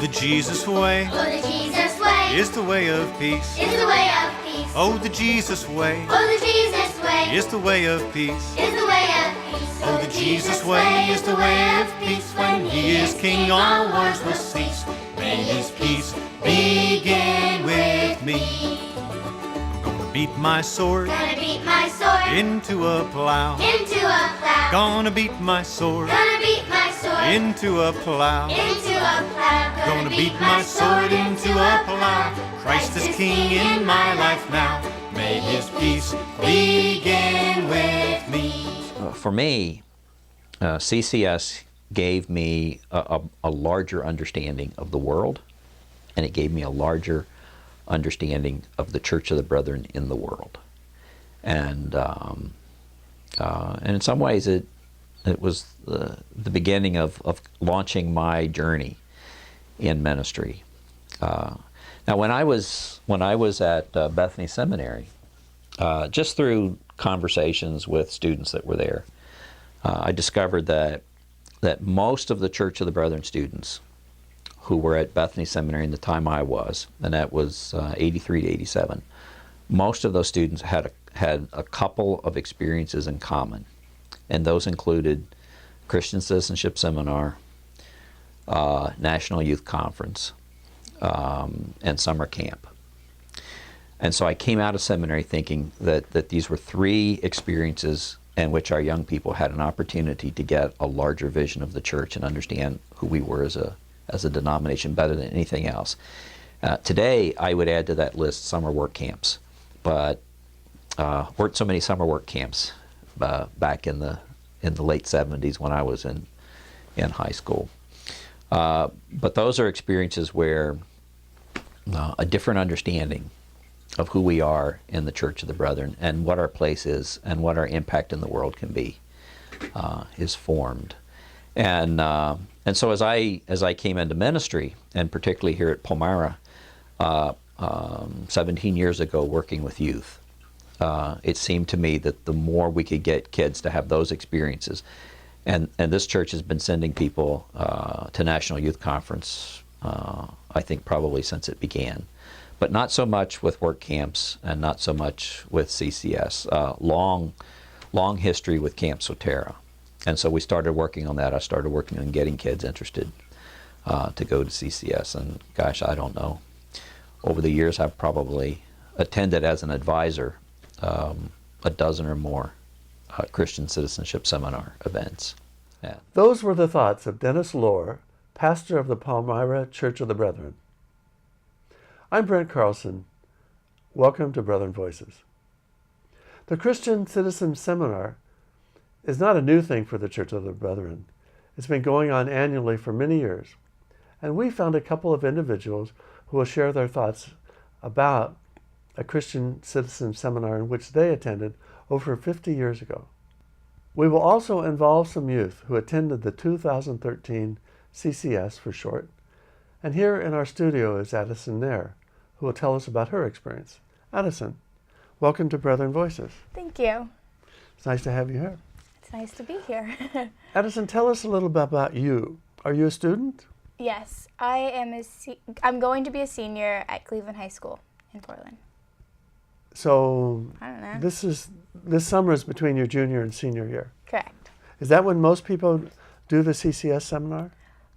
the Jesus way. Oh, the Jesus way Is the way of peace. is the way of peace. Oh, the Jesus way. Oh, the Jesus way Is the way of peace. is the way of peace. Oh, the Jesus way is the way of peace. When he is king, all wars will cease. May his peace begin with me. I'm gonna beat my sword Gonna beat my sword into a plow. into a plow. Gonna beat my sword Gonna beat my sword into a plow. into a plow. Gonna beat my sword into a plow. Christ is king in my life now. May his peace begin with me. For me, CCS gave me a larger understanding of the world, and it gave me a larger understanding of the Church of the Brethren in the world. And in some ways it was the beginning of launching my journey in ministry. Now when I was at Bethany Seminary, just through conversations with students that were there, I discovered that most of the Church of the Brethren students who were at Bethany Seminary in the time I was, and that was 83 to 87, most of those students had a couple of experiences in common, and those included Christian Citizenship Seminar, National Youth Conference, and summer camp. And so I came out of seminary thinking that these were three experiences in which our young people had an opportunity to get a larger vision of the church and understand who we were as a denomination better than anything else. Today, I would add to that list summer work camps, but weren't so many summer work camps back in the late 70s when I was in high school. But those are experiences where a different understanding of who we are in the Church of the Brethren and what our place is and what our impact in the world can be is formed. And so as I came into ministry, and particularly here at Palmyra, 17 years ago working with youth, it seemed to me that the more we could get kids to have those experiences, and this church has been sending people to National Youth Conference, I think probably since it began, but not so much with work camps and not so much with CCS. Long history with Camp Soterra. And so we started working on that. I started working on getting kids interested to go to CCS. And gosh, I don't know. Over the years, I've probably attended as an advisor a dozen or more Christian Citizenship Seminar events. Yeah. Those were the thoughts of Dennis Lohr, pastor of the Palmyra Church of the Brethren. I'm Brent Carlson. Welcome to Brethren Voices. The Christian Citizen Seminar is not a new thing for the Church of the Brethren. It's been going on annually for many years. And we found a couple of individuals who will share their thoughts about a Christian Citizen Seminar in which they attended over 50 years ago. We will also involve some youth who attended the 2013 CCS for short. And here in our studio is Addison Nair, who will tell us about her experience. Addison, welcome to Brethren Voices. Thank you. It's nice to have you here. It's nice to be here. Addison, tell us a little bit about you. Are you a student? Yes, I'm going to be a senior at Cleveland High School in Portland. So I don't know. this summer is between your junior and senior year. Correct. Is that when most people do the CCS seminar?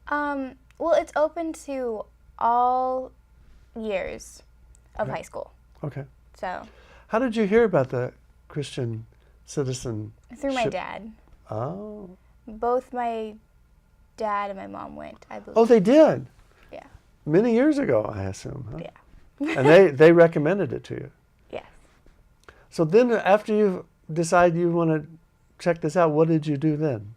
Well, it's open to all years of high school. Okay. So. How did you hear about the Christian Citizen? Through my dad. Oh. Both my dad and my mom went, I believe. Oh, they did? Yeah. Many years ago, I assume, huh? Yeah. And they recommended it to you? Yes. So then after you decide you want to check this out, what did you do then?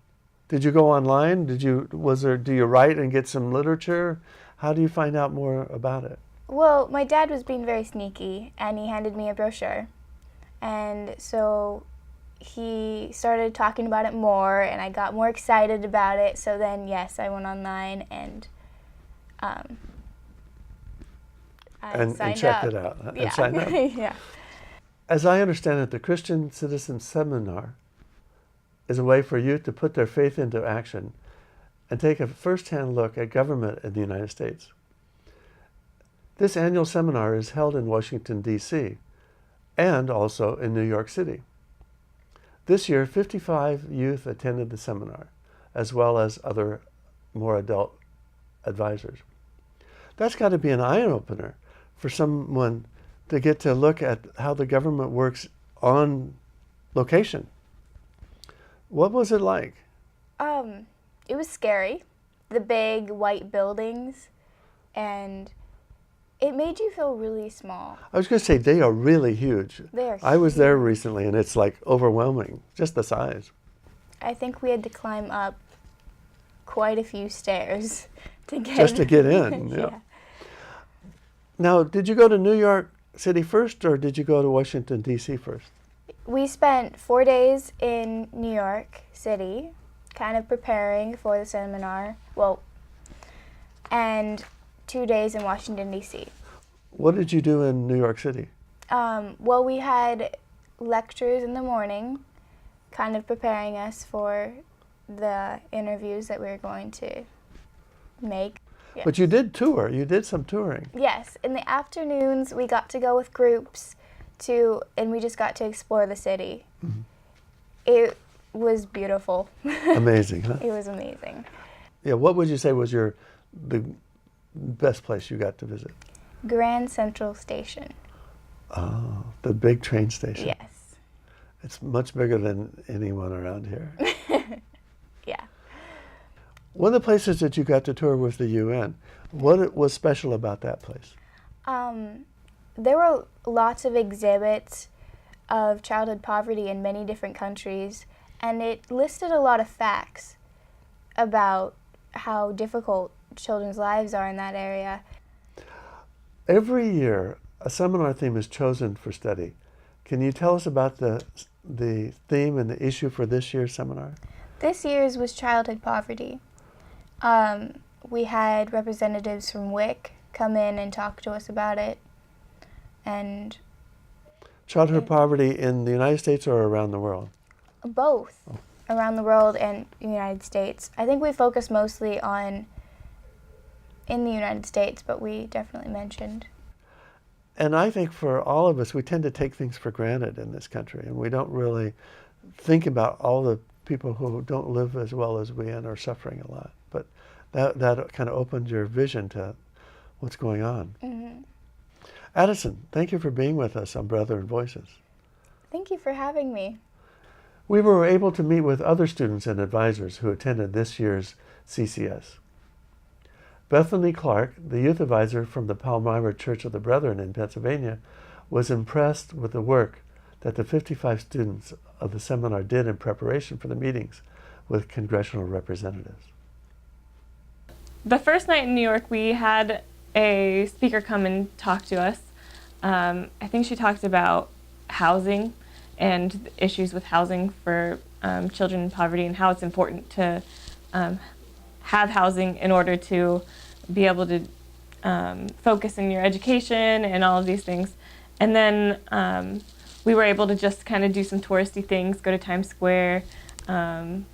Did you go online? Do you write and get some literature? How do you find out more about it? Well, my dad was being very sneaky, and he handed me a brochure. And so he started talking about it more, and I got more excited about it. So then, yes, I went online and signed checked up. it out. Yeah. And signed up. Yeah. As I understand it, the Christian Citizen Seminar is a way for youth to put their faith into action and take a first-hand look at government in the United States. This annual seminar is held in Washington, D.C. and also in New York City. This year, 55 youth attended the seminar, as well as other more adult advisors. That's got to be an eye-opener for someone to get to look at how the government works on location. What was it like? It was scary. The big white buildings, and it made you feel really small. I was going to say, they are really huge. They are I was there huge. recently, and it's like overwhelming, just the size. I think we had to climb up quite a few stairs to get Just to get in, yeah. Now, did you go to New York City first, or did you go to Washington, D.C. first? We spent 4 days in New York City, kind of preparing for the seminar, and 2 days in Washington, D.C. What did you do in New York City? We had lectures in the morning, kind of preparing us for the interviews that we were going to make. Yes. But you did tour. You did some touring. Yes. In the afternoons, we got to go with groups and we just got to explore the city. Mm-hmm. It was beautiful. Amazing, huh? It was amazing. Yeah, what would you say was the best place you got to visit? Grand Central Station. Oh, the big train station. Yes. It's much bigger than anyone around here. Yeah. One of the places that you got to tour was the UN. What was special about that place? There were lots of exhibits of childhood poverty in many different countries, and it listed a lot of facts about how difficult children's lives are in that area. Every year, a seminar theme is chosen for study. Can you tell us about the theme and the issue for this year's seminar? This year's was childhood poverty. We had representatives from WIC come in and talk to us about it. And childhood poverty in the United States or around the world? Both. Oh. Around the world and the United States. I think we focus mostly in the United States, but we definitely mentioned. And I think for all of us, we tend to take things for granted in this country, and we don't really think about all the people who don't live as well as we and are suffering a lot. But that kind of opened your vision to what's going on. Mm-hmm. Addison, thank you for being with us on Brethren Voices. Thank you for having me. We were able to meet with other students and advisors who attended this year's CCS. Bethany Clark, the youth advisor from the Palmyra Church of the Brethren in Pennsylvania, was impressed with the work that the 55 students of the seminar did in preparation for the meetings with congressional representatives. The first night in New York, we had a speaker come and talk to us. I think she talked about housing and issues with housing for children in poverty and how it's important to have housing in order to be able to focus in your education and all of these things. And then we were able to just kind of do some touristy things, go to Times Square, and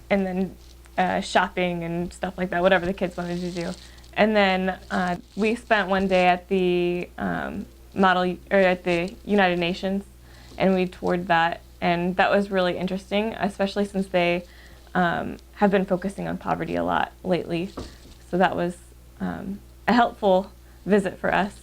then shopping and stuff like that, whatever the kids wanted to do. And then we spent one day at the at the United Nations, and we toured that, and that was really interesting, especially since they have been focusing on poverty a lot lately. So that was a helpful visit for us.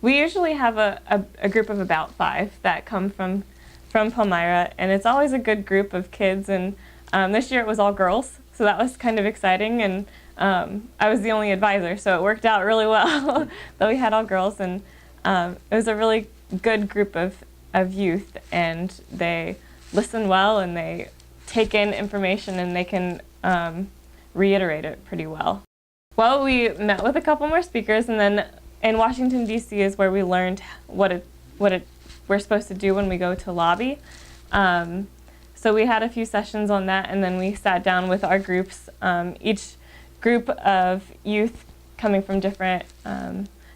We usually have a group of about 5 that come from Palmyra, and it's always a good group of kids, and this year it was all girls, so that was kind of exciting, and I was the only advisor, so it worked out really well that we had all girls, and it was a really good group of youth, and they listen well, and they take in information, and they can reiterate it pretty well. Well, we met with a couple more speakers, and then in Washington, D.C. is where we learned what we're supposed to do when we go to lobby. So we had a few sessions on that, and then we sat down with our groups. Each group of youth coming from different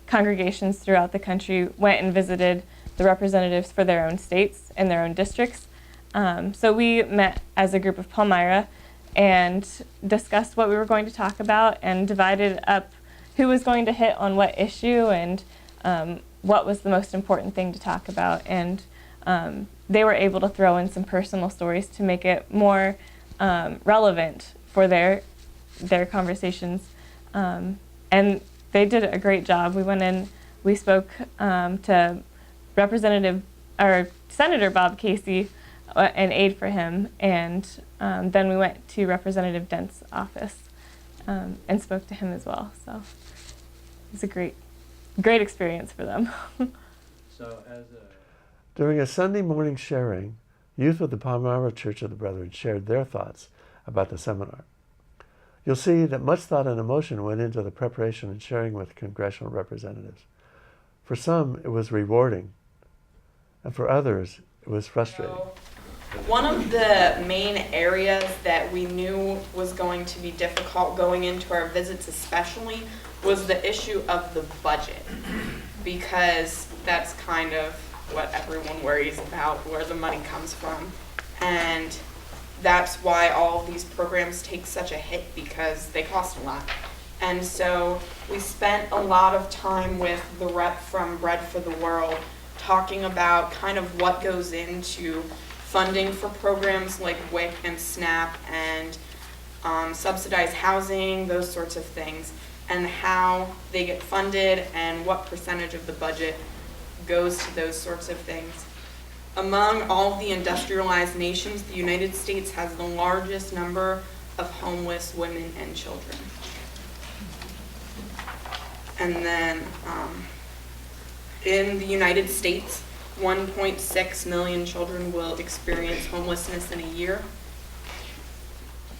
congregations throughout the country went and visited the representatives for their own states and their own districts. So we met as a group of Palmyra and discussed what we were going to talk about and divided up who was going to hit on what issue and what was the most important thing to talk about. And they were able to throw in some personal stories to make it more relevant for their conversations. And they did a great job. We went in, we spoke to Senator Bob Casey and aid for him, and then we went to Representative Dent's office and spoke to him as well. So it was a great experience for them. During a Sunday morning sharing, youth of the Palmyra Church of the Brethren shared their thoughts about the seminar. You'll see that much thought and emotion went into the preparation and sharing with congressional representatives. For some, it was rewarding, and for others, it was frustrating. One of the main areas that we knew was going to be difficult going into our visits especially was the issue of the budget, because that's kind of what everyone worries about, where the money comes from. And that's why all of these programs take such a hit, because they cost a lot. And so we spent a lot of time with the rep from Bread for the World talking about kind of what goes into funding for programs like WIC and SNAP and subsidized housing, those sorts of things, and how they get funded and what percentage of the budget goes to those sorts of things. Among all of the industrialized nations, the United States has the largest number of homeless women and children. And then in the United States, 1.6 million children will experience homelessness in a year.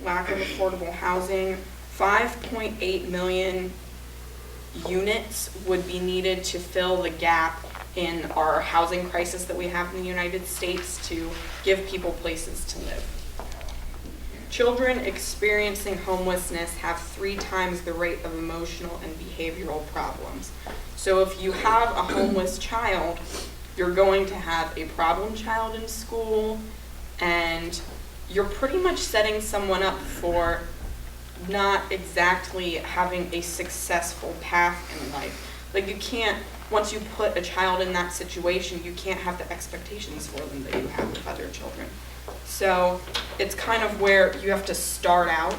Lack of affordable housing, 5.8 million units would be needed to fill the gap in our housing crisis that we have in the United States to give people places to live. Children experiencing homelessness have 3 times the rate of emotional and behavioral problems. So if you have a homeless child, you're going to have a problem child in school, and you're pretty much setting someone up for not exactly having a successful path in life. Like, you can't, once you put a child in that situation, you can't have the expectations for them that you have with other children. So it's kind of where you have to start out,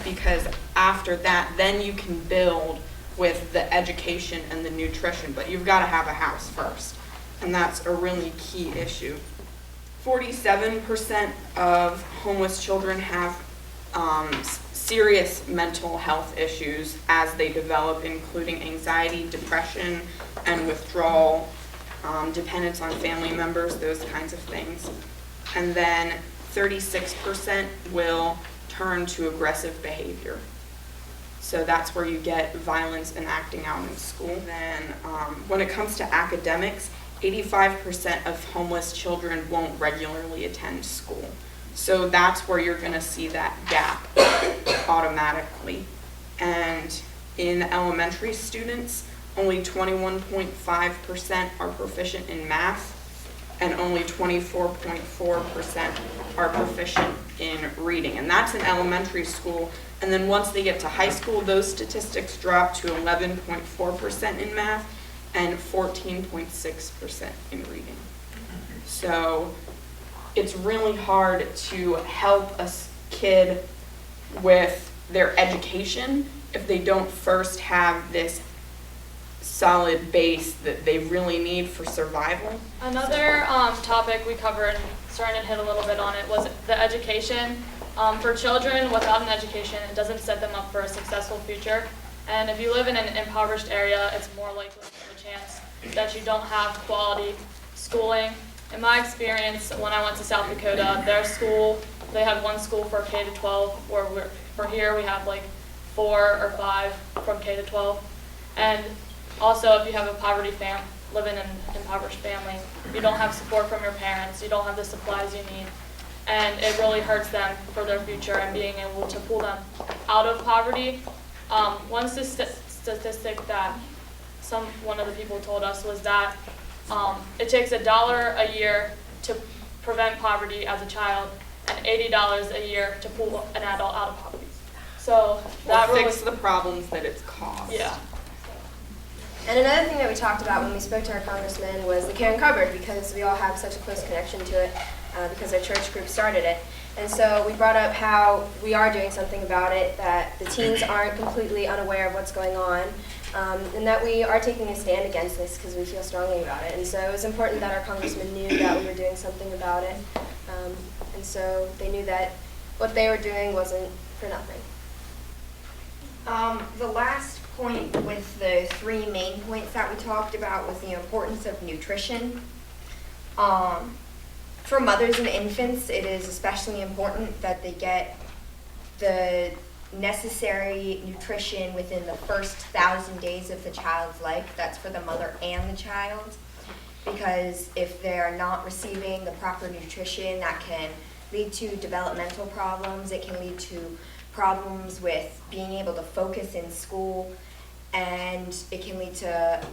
because after that, then you can build with the education and the nutrition, but you've got to have a house first. And that's a really key issue. 47% of homeless children have serious mental health issues as they develop, including anxiety, depression, and withdrawal, dependence on family members, those kinds of things. And then 36% will turn to aggressive behavior. So that's where you get violence and acting out in school. Then when it comes to academics, 85% of homeless children won't regularly attend school. So that's where you're going to see that gap automatically. And in elementary students, only 21.5% are proficient in math, and only 24.4% are proficient in reading. And that's in elementary school. And then once they get to high school, those statistics drop to 11.4% in math and 14.6% in reading. So it's really hard to help a kid with their education if they don't first have this solid base that they really need for survival. Another topic we covered, starting to hit a little bit on it, was the education. For children without an education, it doesn't set them up for a successful future. And if you live in an impoverished area, it's more likely to have a chance that you don't have quality schooling. In my experience, when I went to South Dakota, their school, they had one school for K to 12, where for here we have like 4 or 5 from K to 12. And also, if you have a living in an impoverished family, you don't have support from your parents, you don't have the supplies you need, and it really hurts them for their future and being able to pull them out of poverty. One statistic that one of the people told us was that it takes $1 a year to prevent poverty as a child, and $80 a year to pull an adult out of poverty. So that Or really fix the problems that it's caused. Yeah. And another thing that we talked about when we spoke to our congressman was the caring cupboard, because we all have such a close connection to it because our church group started it. And so we brought up how we are doing something about it, that the teens aren't completely unaware of what's going on, and that we are taking a stand against this because we feel strongly about it. And so it was important that our congressman knew that we were doing something about it, and so they knew that what they were doing wasn't for nothing. The last point with the 3 main points that we talked about was the importance of nutrition. For mothers and infants, it is especially important that they get the necessary nutrition within the first 1,000 days of the child's life. That's for the mother and the child, because if they're not receiving the proper nutrition, that can lead to developmental problems. It can lead to problems with being able to focus in school, and it can lead to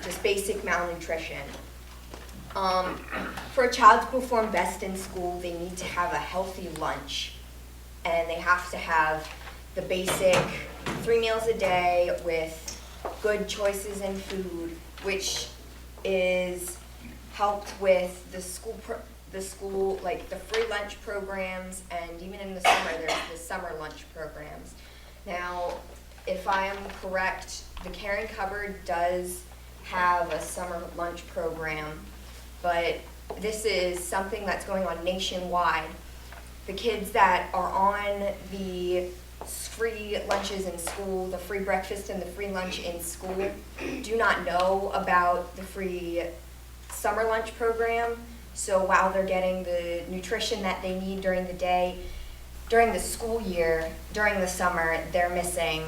just basic malnutrition. For a child to perform best in school, they need to have a healthy lunch, and they have to have the basic 3 meals a day with good choices in food, which is helped with the school, like the free lunch programs, and even in the summer, there's the summer lunch programs. Now, if I am correct, the Caring Cupboard does have a summer lunch program, but this is something that's going on nationwide. The kids that are on the free lunches in school, the free breakfast and the free lunch in school, do not know about the free summer lunch program. So while they're getting the nutrition that they need during the day, during the school year, during the summer, they're missing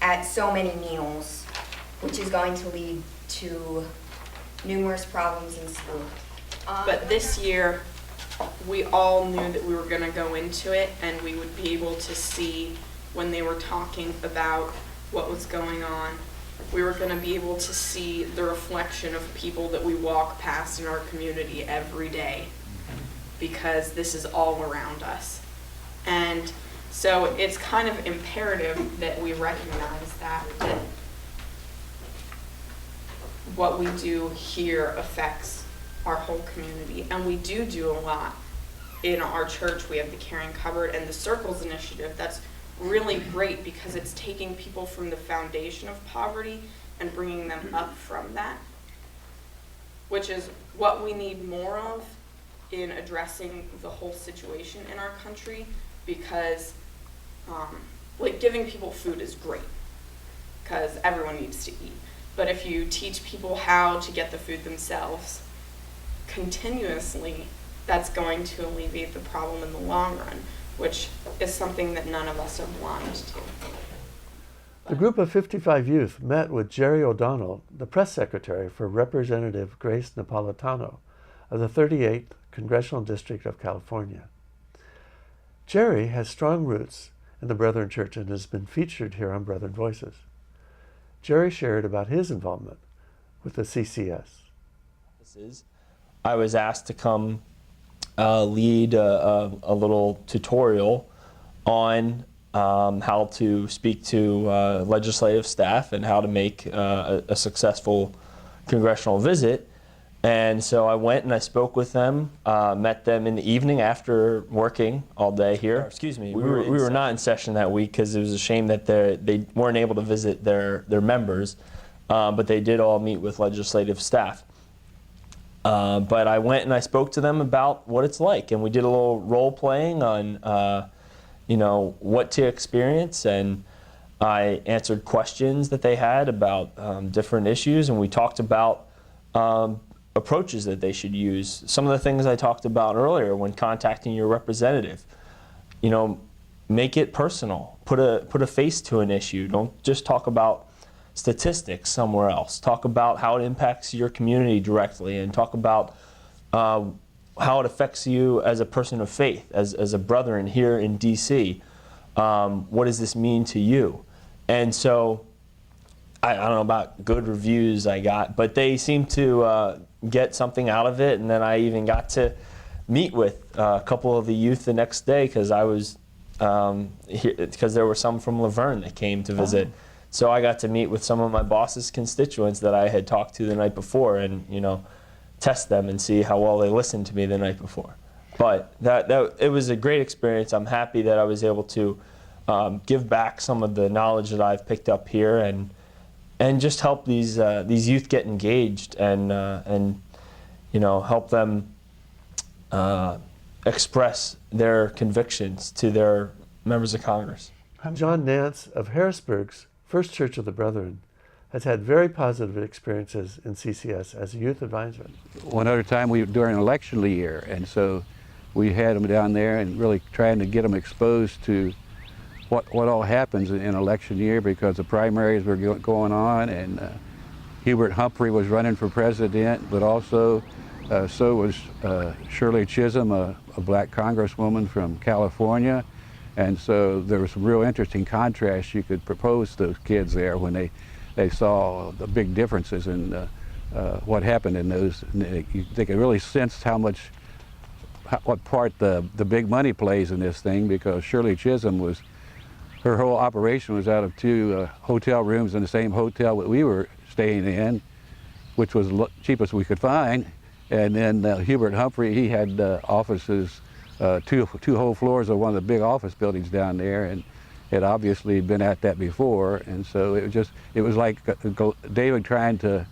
at so many meals, which is going to lead to numerous problems in school. But this year, we all knew that we were going to go into it, and we would be able to see when they were talking about what was going on. We were going to be able to see the reflection of people that we walk past in our community every day, because this is all around us. And so it's kind of imperative that we recognize that what we do here affects our whole community. And we do a lot. In our church, we have the Caring Cupboard and the Circles Initiative. That's really great because it's taking people from the foundation of poverty and bringing them up from that, which is what we need more of in addressing the whole situation in our country, because like giving people food is great because everyone needs to eat. But if you teach people how to get the food themselves continuously, that's going to alleviate the problem in the long run, which is something that none of us have wanted to. The group of 55 youth met with Jerry O'Donnell, the press secretary for Representative Grace Napolitano of the 38th Congressional District of California. Jerry has strong roots in the Brethren Church and has been featured here on Brethren Voices. Jerry shared about his involvement with the CCS. I was asked to come lead a little tutorial on how to speak to legislative staff and how to make a successful congressional visit. And so I went and I spoke with them, met them in the evening after working all day here. Excuse me, we were not in session that week because it was a shame that they weren't able to visit their members, but they did all meet with legislative staff. But I went and I spoke to them about what it's like, and we did a little role playing on, what to experience, and I answered questions that they had about different issues, and we talked about approaches that they should use. Some of the things I talked about earlier when contacting your representative. Make it personal. Put a face to an issue. Don't just talk about statistics somewhere else. Talk about how it impacts your community directly, and talk about how it affects you as a person of faith, as a brethren here in D.C. What does this mean to you? And so I don't know about good reviews I got, but they seemed to get something out of it. And then I even got to meet with a couple of the youth the next day because I was because there were some from Laverne that came to visit. So I got to meet with some of my boss's constituents that I had talked to the night before, and test them and see how well they listened to me the night before. But it was a great experience. I'm happy that I was able to give back some of the knowledge that I've picked up here, and just help these youth get engaged, and help them express their convictions to their members of Congress. John Nance of Harrisburg's First Church of the Brethren has had very positive experiences in CCS as a youth advisor. One other time we were during election year, and so we had them down there and really trying to get them exposed to what all happens in election year, because the primaries were going on, and Hubert Humphrey was running for president, but also so was Shirley Chisholm, a black congresswoman from California. And so there was some real interesting contrasts you could propose to those kids there when they saw the big differences in what happened in those. They could really sense what part the big money plays in this thing, because Shirley Chisholm her whole operation was out of 2 hotel rooms in the same hotel that we were staying in, which was the cheapest we could find. And then Hubert Humphrey, he had offices, 2 whole floors of one of the big office buildings down there, and had obviously been at that before. And so it was like David trying to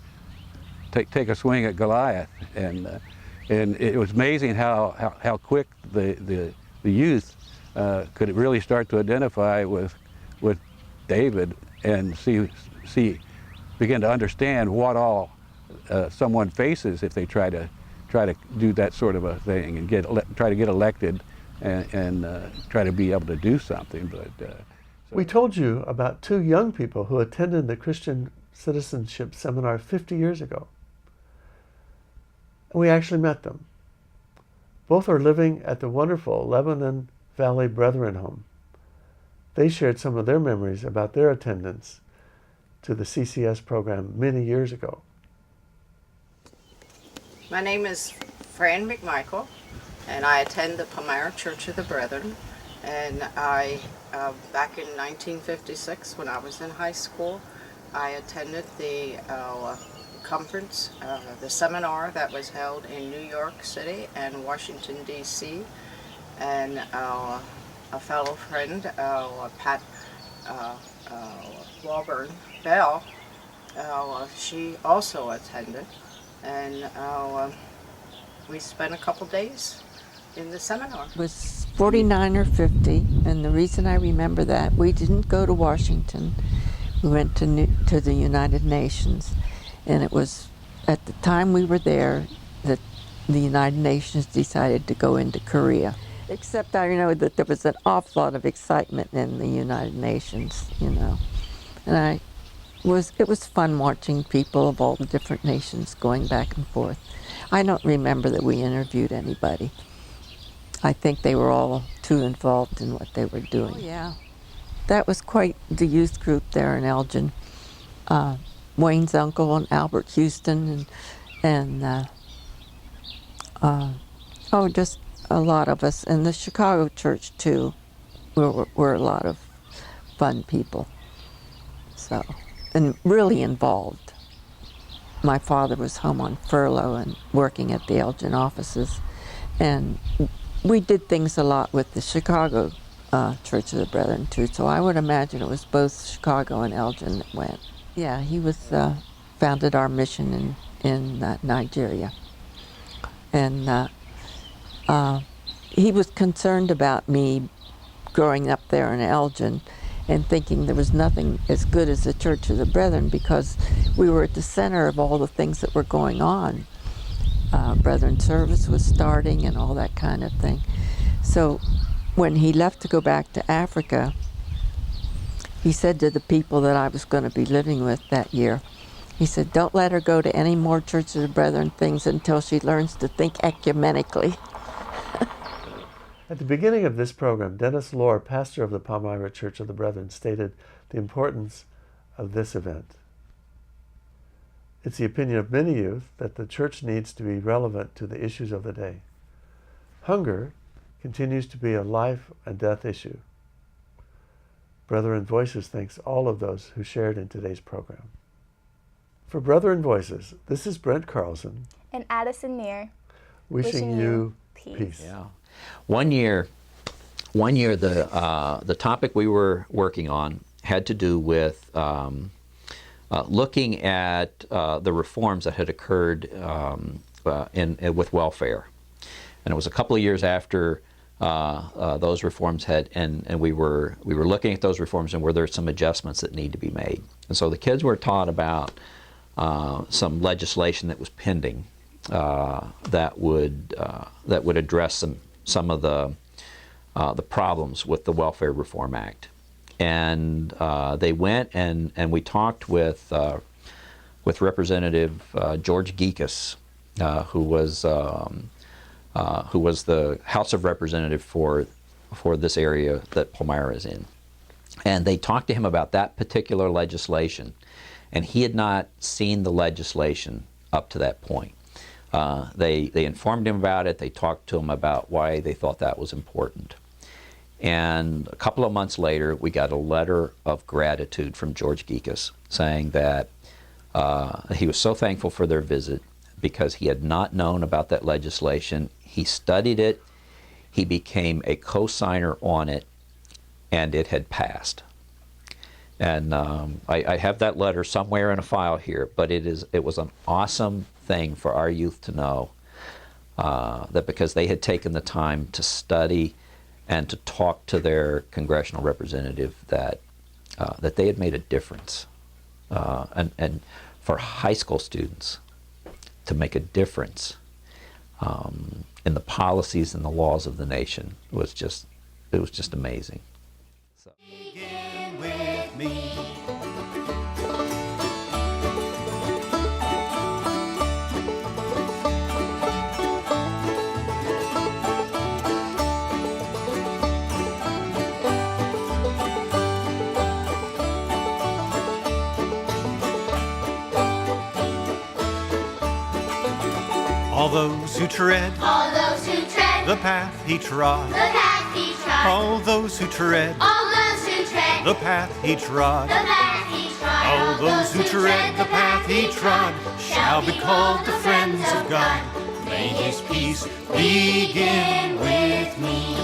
take a swing at Goliath, and it was amazing how quick the youth could really start to identify with David, and begin to understand what all someone faces if they try to do that sort of a thing and try to get elected and try to be able to do something. But we told you about 2 young people who attended the Christian Citizenship Seminar 50 years ago. And we actually met them. Both are living at the wonderful Lebanon Valley Brethren Home. They shared some of their memories about their attendance to the CCS program many years ago. My name is Fran McMichael, and I attend the Palmyra Church of the Brethren. And back in 1956, when I was in high school, I attended the conference, the seminar that was held in New York City and Washington D.C. And a fellow friend, Pat Walburn Bell, she also attended. And we spent a couple days in the seminar. It was 49 or 50, and the reason I remember that, we didn't go to Washington. We went to the United Nations, and it was at the time we were there that the United Nations decided to go into Korea. Except I know that there was an awful lot of excitement in the United Nations, and it was fun watching people of all the different nations going back and forth. I don't remember that we interviewed anybody. I think they were all too involved in what they were doing. Oh, yeah. That was quite the youth group there in Elgin. Wayne's uncle and Albert Houston and just a lot of us. And the Chicago church, too, were a lot of fun people. So. And really involved. My father was home on furlough and working at the Elgin offices, and we did things a lot with the Chicago Church of the Brethren too, so I would imagine it was both Chicago and Elgin that went. Yeah, he founded our mission in Nigeria, and he was concerned about me growing up there in Elgin and thinking there was nothing as good as the Church of the Brethren, because we were at the center of all the things that were going on. Brethren service was starting and all that kind of thing. So when he left to go back to Africa, he said to the people that I was going to be living with that year, he said, "Don't let her go to any more Church of the Brethren things until she learns to think ecumenically." At the beginning of this program, Dennis Lohr, pastor of the Palmyra Church of the Brethren, stated the importance of this event. It's the opinion of many youth that the church needs to be relevant to the issues of the day. Hunger continues to be a life and death issue. Brethren Voices thanks all of those who shared in today's program. For Brethren Voices, this is Brent Carlson. And Addison Neer. Wishing you peace. Yeah. One year the topic we were working on had to do with looking at the reforms that had occurred with welfare. And it was a couple of years after those reforms had, and we were looking at those reforms, and were there some adjustments that need to be made. And so the kids were taught about some legislation that was pending that would address some of the problems with the Welfare Reform Act. And they went and we talked with Representative George Gekas, who was the House of Representative for this area that Palmyra is in. And they talked to him about that particular legislation, and he had not seen the legislation up to that point. They informed him about it. They talked to him about why they thought that was important. And a couple of months later, we got a letter of gratitude from George Gekas saying that he was so thankful for their visit because he had not known about that legislation. He studied it, he became a co-signer on it, and it had passed. And I have that letter somewhere in a file here, but it was an awesome thing for our youth to know that because they had taken the time to study and to talk to their congressional representative, that they had made a difference. And for high school students to make a difference in the policies and the laws of the nation was just amazing. So. Begin with me. All those who tread the path he trod, all those who tread the path he trod, all those who tread the path he trod shall be called the friends of God. May his peace begin with me.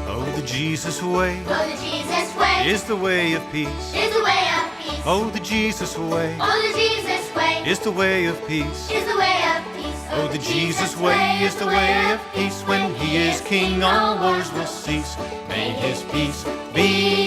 Oh, the Jesus way is the way of peace. Oh, the Jesus way is the way of peace. Oh, the Jesus way is the way of peace. When he is king, all wars will cease. May his peace be